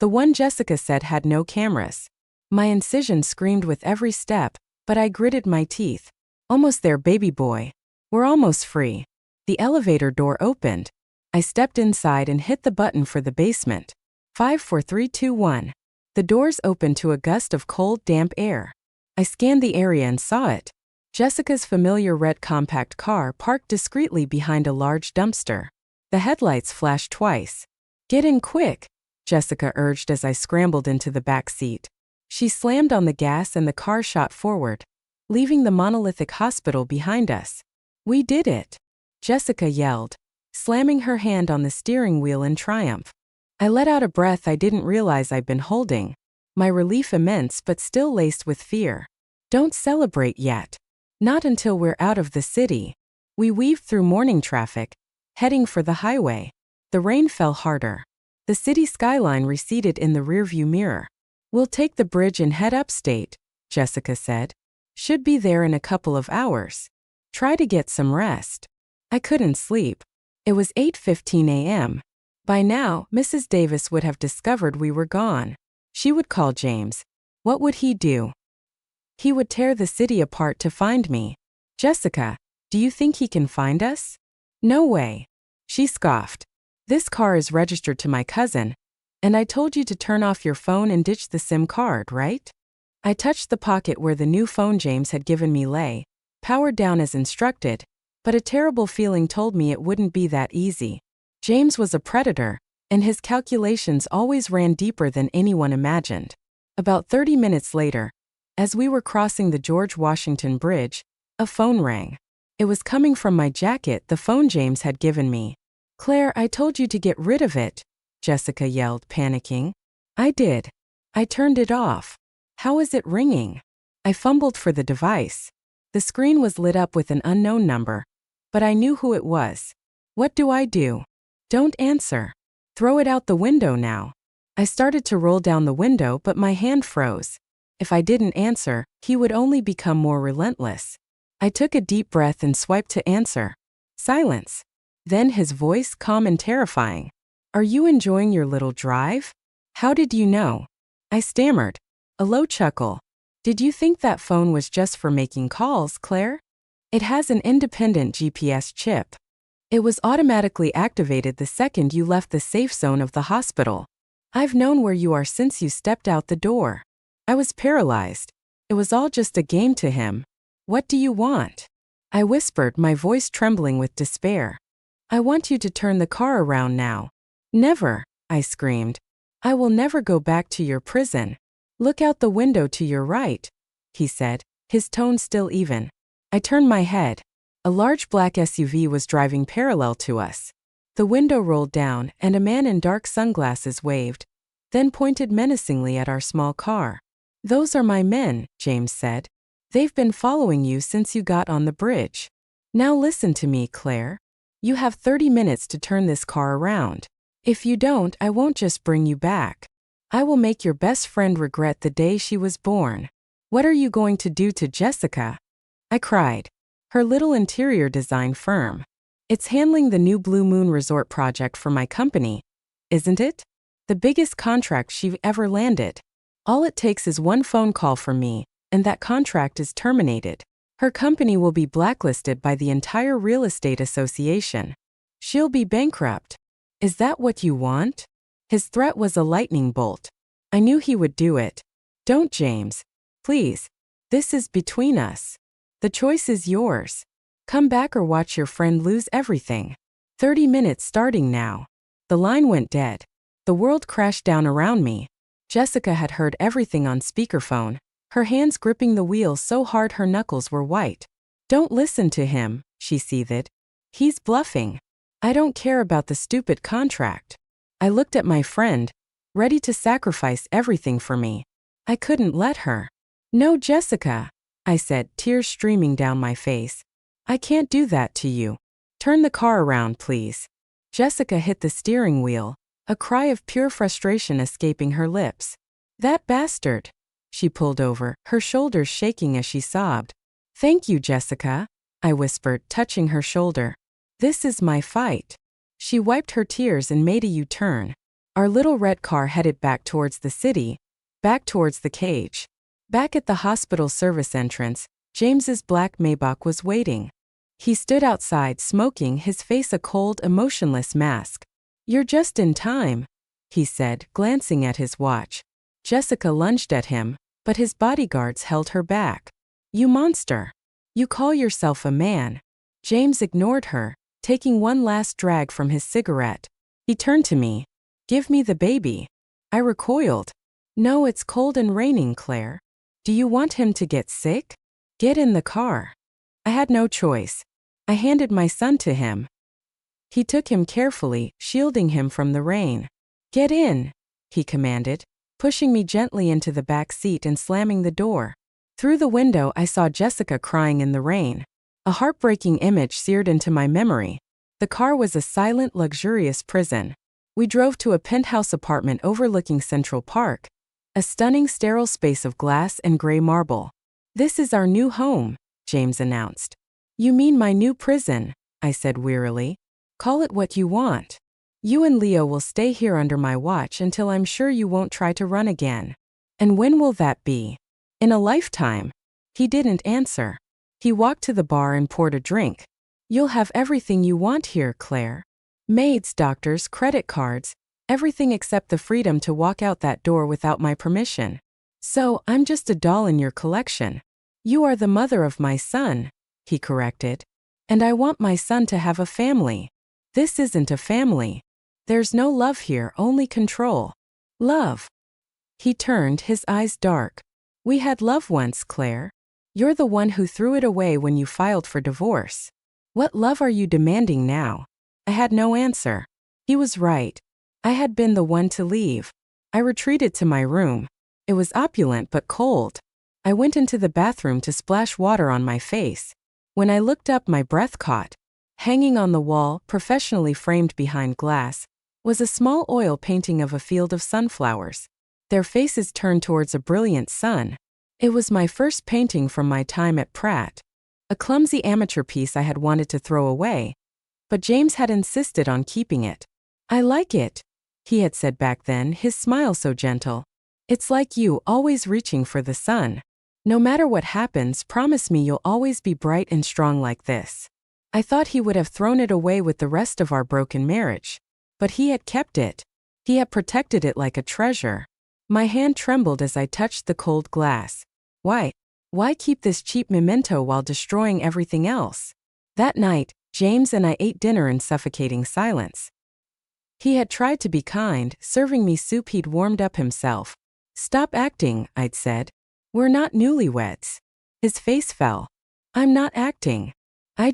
the one Jessica said had no cameras. My incision screamed with every step, but I gritted my teeth. Almost there, baby boy. We're almost free. The elevator door opened. I stepped inside and hit the button for the basement. 5, 4, 3, 2, 1. The doors opened to a gust of cold, damp air. I scanned the area and saw it. Jessica's familiar red compact car parked discreetly behind a large dumpster. The headlights flashed twice. "Get in quick," Jessica urged as I scrambled into the back seat. She slammed on the gas and the car shot forward, leaving the monolithic hospital behind us. "We did it," Jessica yelled, slamming her hand on the steering wheel in triumph. I let out a breath I didn't realize I'd been holding, my relief immense but still laced with fear. "Don't celebrate yet. Not until we're out of the city." We weaved through morning traffic, heading for the highway. The rain fell harder. The city skyline receded in the rearview mirror. "We'll take the bridge and head upstate," Jessica said. "Should be there in a couple of hours. Try to get some rest." I couldn't sleep. It was 8:15 a.m. By now, Mrs. Davis would have discovered we were gone. She would call James. What would he do? He would tear the city apart to find me. "Jessica, do you think he can find us?" "No way." She scoffed. "This car is registered to my cousin, and I told you to turn off your phone and ditch the SIM card, right?" I touched the pocket where the new phone James had given me lay, powered down as instructed, but a terrible feeling told me it wouldn't be that easy. James was a predator, and his calculations always ran deeper than anyone imagined. About 30 minutes later, as we were crossing the George Washington Bridge, a phone rang. It was coming from my jacket, the phone James had given me. "Claire, I told you to get rid of it," Jessica yelled, panicking. "I did. I turned it off. How is it ringing?" I fumbled for the device. The screen was lit up with an unknown number, but I knew who it was. "What do I do?" "Don't answer. Throw it out the window now." I started to roll down the window, but my hand froze. If I didn't answer, he would only become more relentless. I took a deep breath and swiped to answer. Silence. Then his voice, calm and terrifying. "Are you enjoying your little drive? How did you know?" I stammered. A low chuckle. "Did you think that phone was just for making calls, Claire? It has an independent GPS chip. It was automatically activated the second you left the safe zone of the hospital. I've known where you are since you stepped out the door." I was paralyzed. It was all just a game to him. "What do you want?" I whispered, my voice trembling with despair. "I want you to turn the car around now." "Never," I screamed. "I will never go back to your prison." "Look out the window to your right," he said, his tone still even. I turned my head. A large black SUV was driving parallel to us. The window rolled down, and a man in dark sunglasses waved, then pointed menacingly at our small car. "Those are my men," James said. "They've been following you since you got on the bridge. Now listen to me, Claire. You have 30 minutes to turn this car around. If you don't, I won't just bring you back. I will make your best friend regret the day she was born." "What are you going to do to Jessica?" I cried. Her little interior design firm. "It's handling the new Blue Moon Resort project for my company, isn't it? The biggest contract she ever landed. All it takes is one phone call from me, and that contract is terminated. Her company will be blacklisted by the entire real estate association. She'll be bankrupt. Is that what you want?" His threat was a lightning bolt. I knew he would do it. "Don't, James. Please. This is between us. The choice is yours. Come back or watch your friend lose everything. 30 minutes starting now." The line went dead. The world crashed down around me. Jessica had heard everything on speakerphone, her hands gripping the wheel so hard her knuckles were white. "Don't listen to him," she seethed. "He's bluffing. I don't care about the stupid contract." I looked at my friend, ready to sacrifice everything for me. I couldn't let her. "No, Jessica," I said, tears streaming down my face. "I can't do that to you. Turn the car around, please." Jessica hit the steering wheel, a cry of pure frustration escaping her lips. That bastard! She pulled over, her shoulders shaking as she sobbed. Thank you, Jessica, I whispered, touching her shoulder. This is my fight. She wiped her tears and made a U-turn. Our little red car headed back towards the city, back towards the cage. Back at the hospital service entrance, James's black Maybach was waiting. He stood outside smoking, his face a cold, emotionless mask. You're just in time, he said, glancing at his watch. Jessica lunged at him, but his bodyguards held her back. You monster! You call yourself a man? James ignored her, taking one last drag from his cigarette. He turned to me. Give me the baby. I recoiled. No, it's cold and raining, Claire. Do you want him to get sick? Get in the car. I had no choice. I handed my son to him. He took him carefully, shielding him from the rain. Get in, he commanded, pushing me gently into the back seat and slamming the door. Through the window I saw Jessica crying in the rain. A heartbreaking image seared into my memory. The car was a silent, luxurious prison. We drove to a penthouse apartment overlooking Central Park, a stunning sterile space of glass and gray marble. This is our new home, James announced. You mean my new prison, I said wearily. Call it what you want. You and Leo will stay here under my watch until I'm sure you won't try to run again. And when will that be? In a lifetime. He didn't answer. He walked to the bar and poured a drink. You'll have everything you want here, Claire. Maids, doctors, credit cards, everything except the freedom to walk out that door without my permission. So, I'm just a doll in your collection. You are the mother of my son, he corrected. And I want my son to have a family. This isn't a family. There's no love here, only control. Love. He turned, his eyes dark. We had love once, Claire. You're the one who threw it away when you filed for divorce. What love are you demanding now? I had no answer. He was right. I had been the one to leave. I retreated to my room. It was opulent but cold. I went into the bathroom to splash water on my face. When I looked up, my breath caught. Hanging on the wall, professionally framed behind glass, was a small oil painting of a field of sunflowers. Their faces turned towards a brilliant sun. It was my first painting from my time at Pratt. A clumsy amateur piece I had wanted to throw away, but James had insisted on keeping it. I like it, he had said back then, his smile so gentle. It's like you, always reaching for the sun. No matter what happens, promise me you'll always be bright and strong like this. I thought he would have thrown it away with the rest of our broken marriage. But he had kept it. He had protected it like a treasure. My hand trembled as I touched the cold glass. Why? Why keep this cheap memento while destroying everything else? That night, James and I ate dinner in suffocating silence. He had tried to be kind, serving me soup he'd warmed up himself. Stop acting, I'd said. We're not newlyweds. His face fell. I'm not acting. I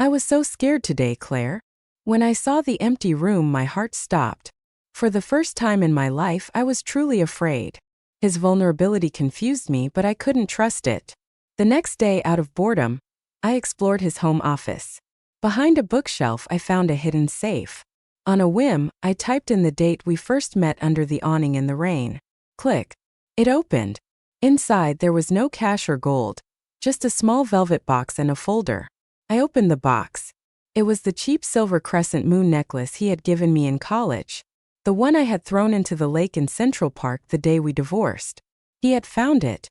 was so scared today, Claire. When I saw the empty room, my heart stopped. For the first time in my life, I was truly afraid. His vulnerability confused me, but I couldn't trust it. The next day, out of boredom, I explored his home office. Behind a bookshelf, I found a hidden safe. On a whim, I typed in the date we first met under the awning in the rain. Click. It opened. Inside, there was no cash or gold, just a small velvet box and a folder. I opened the box. It was the cheap silver crescent moon necklace he had given me in college, the one I had thrown into the lake in Central Park the day we divorced. He had found it.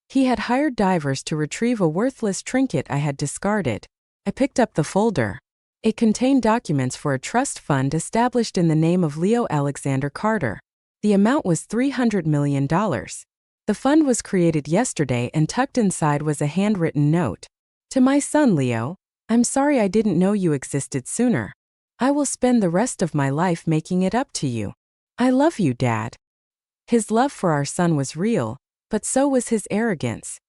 He had hired divers to retrieve a worthless trinket I had discarded. I picked up the folder. It contained documents for a trust fund established in the name of Leo Alexander Carter. The amount was $300 million. The fund was created yesterday, and tucked inside was a handwritten note. To my son Leo, I'm sorry I didn't know you existed sooner. I will spend the rest of my life making it up to you. I love you, Dad. His love for our son was real, but so was his arrogance.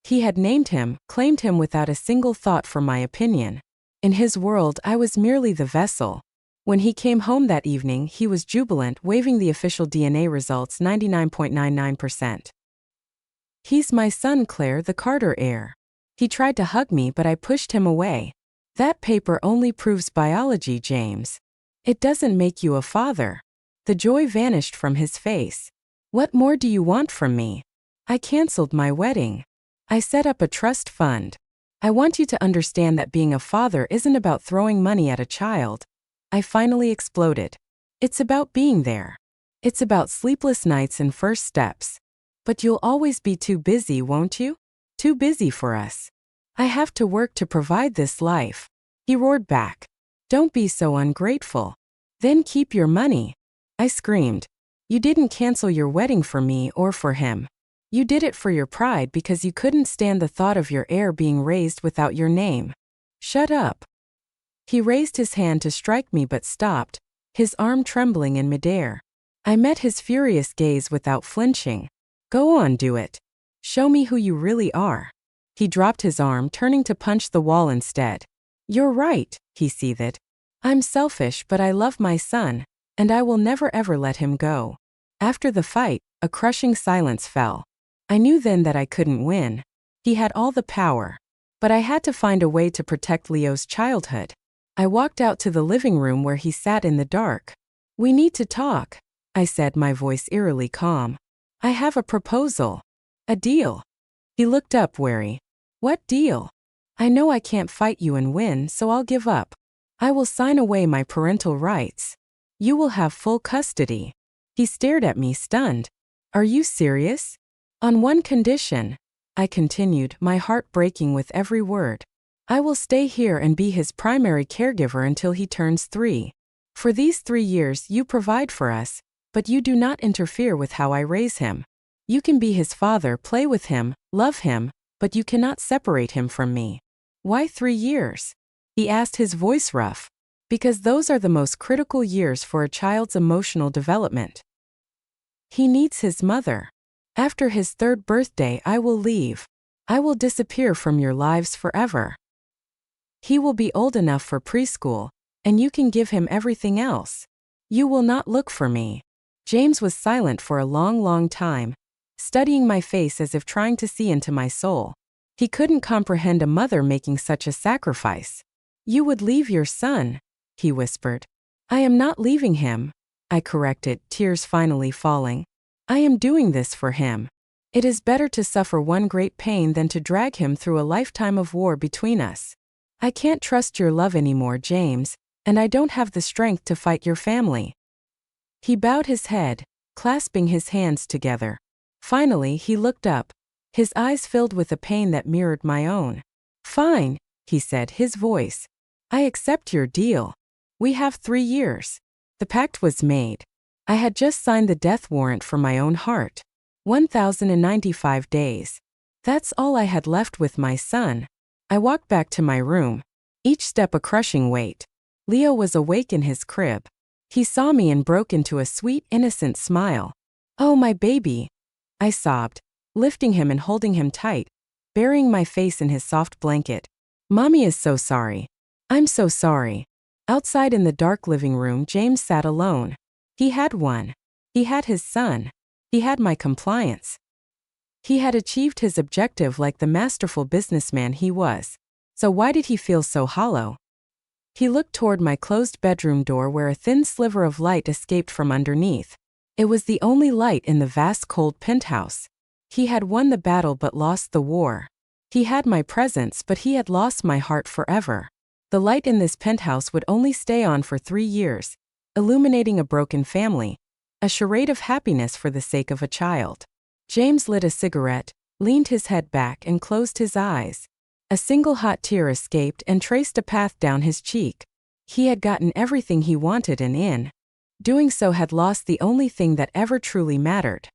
He had named him, claimed him without a single thought for my opinion. In his world, I was merely the vessel. When he came home that evening, he was jubilant, waving the official DNA results 99.99%. He's my son, Claire, the Carter heir. He tried to hug me, but I pushed him away. That paper only proves biology, James. It doesn't make you a father. The joy vanished from his face. What more do you want from me? I canceled my wedding. I set up a trust fund. I want you to understand that being a father isn't about throwing money at a child. I finally exploded. It's about being there. It's about sleepless nights and first steps. But you'll always be too busy, won't you? Too busy for us. I have to work to provide this life. He roared back. Don't be so ungrateful. Then keep your money. I screamed. You didn't cancel your wedding for me or for him. You did it for your pride because you couldn't stand the thought of your heir being raised without your name. Shut up. He raised his hand to strike me but stopped, his arm trembling in midair. I met his furious gaze without flinching. Go on, do it. Show me who you really are. He dropped his arm, turning to punch the wall instead. You're right, he seethed. I'm selfish, but I love my son, and I will never ever let him go. After the fight, a crushing silence fell. I knew then that I couldn't win. He had all the power. But I had to find a way to protect Leo's childhood. I walked out to the living room where he sat in the dark. We need to talk, I said, my voice eerily calm. I have a proposal. A deal. He looked up, wary. What deal? I know I can't fight you and win, so I'll give up. I will sign away my parental rights. You will have full custody. He stared at me, stunned. Are you serious? On one condition, I continued, my heart breaking with every word. I will stay here and be his primary caregiver until he turns 3. For these 3 years you provide for us, but you do not interfere with how I raise him. You can be his father, play with him, love him, but you cannot separate him from me. Why 3 years? He asked, his voice rough. Because those are the most critical years for a child's emotional development. He needs his mother. After his 3rd birthday, I will leave. I will disappear from your lives forever. He will be old enough for preschool, and you can give him everything else. You will not look for me. James was silent for a long, long time, studying my face as if trying to see into my soul. He couldn't comprehend a mother making such a sacrifice. You would leave your son, he whispered. I am not leaving him, I corrected, tears finally falling. I am doing this for him. It is better to suffer one great pain than to drag him through a lifetime of war between us. I can't trust your love anymore, James, and I don't have the strength to fight your family. He bowed his head, clasping his hands together. Finally, he looked up, his eyes filled with a pain that mirrored my own. Fine, he said, his voice. I accept your deal. We have 3 years. The pact was made. I had just signed the death warrant for my own heart. 1,095 days. That's all I had left with my son. I walked back to my room, each step a crushing weight. Leo was awake in his crib. He saw me and broke into a sweet, innocent smile. Oh, my baby, I sobbed, lifting him and holding him tight, burying my face in his soft blanket. Mommy is so sorry. I'm so sorry. Outside in the dark living room, James sat alone. He had won. He had his son. He had my compliance. He had achieved his objective like the masterful businessman he was. So why did he feel so hollow? He looked toward my closed bedroom door where a thin sliver of light escaped from underneath. It was the only light in the vast cold penthouse. He had won the battle but lost the war. He had my presence, but he had lost my heart forever. The light in this penthouse would only stay on for 3 years, illuminating a broken family, a charade of happiness for the sake of a child. James lit a cigarette, leaned his head back and closed his eyes. A single hot tear escaped and traced a path down his cheek. He had gotten everything he wanted and in doing so had lost the only thing that ever truly mattered.